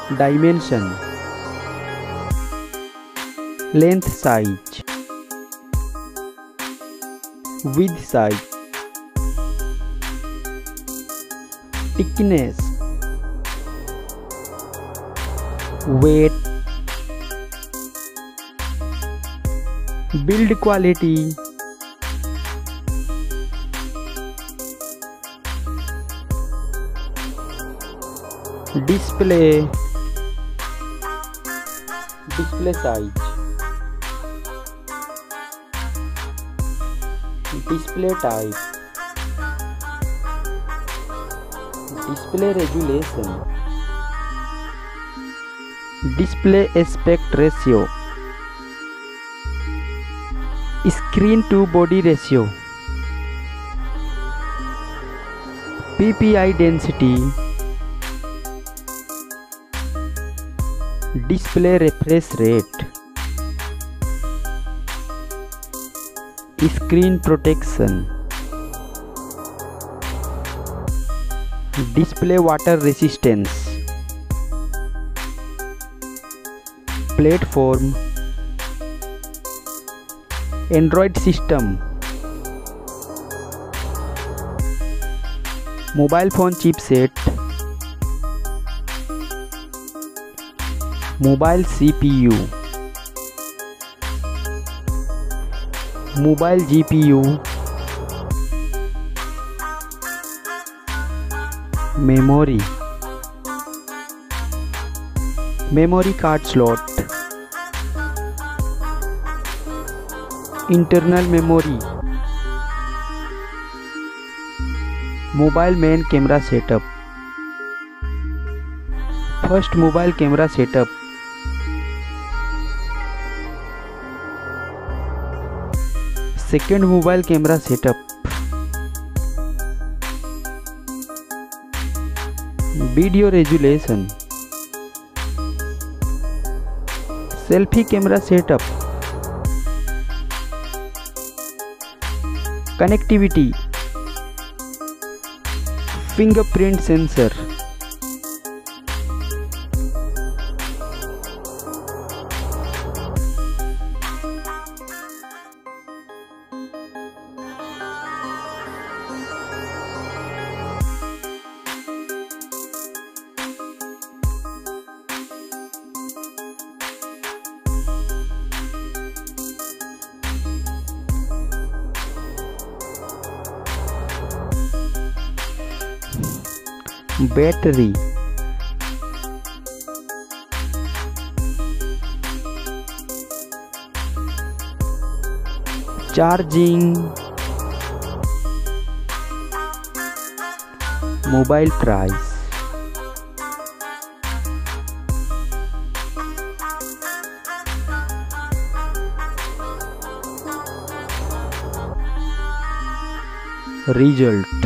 Dimension, length size, width size, thickness, weight, build quality, display size, display type, display resolution, display aspect ratio, screen to body ratio, PPI density, display refresh rate, screen protection, display water resistance, platform, Android system, mobile phone chipset, mobile CPU, mobile GPU, memory card slot, internal memory, mobile main camera setup. First, mobile camera setup. Second, mobile camera setup. Video resolution. Selfie camera setup. Connectivity. Fingerprint sensor. Battery, charging, mobile price, result.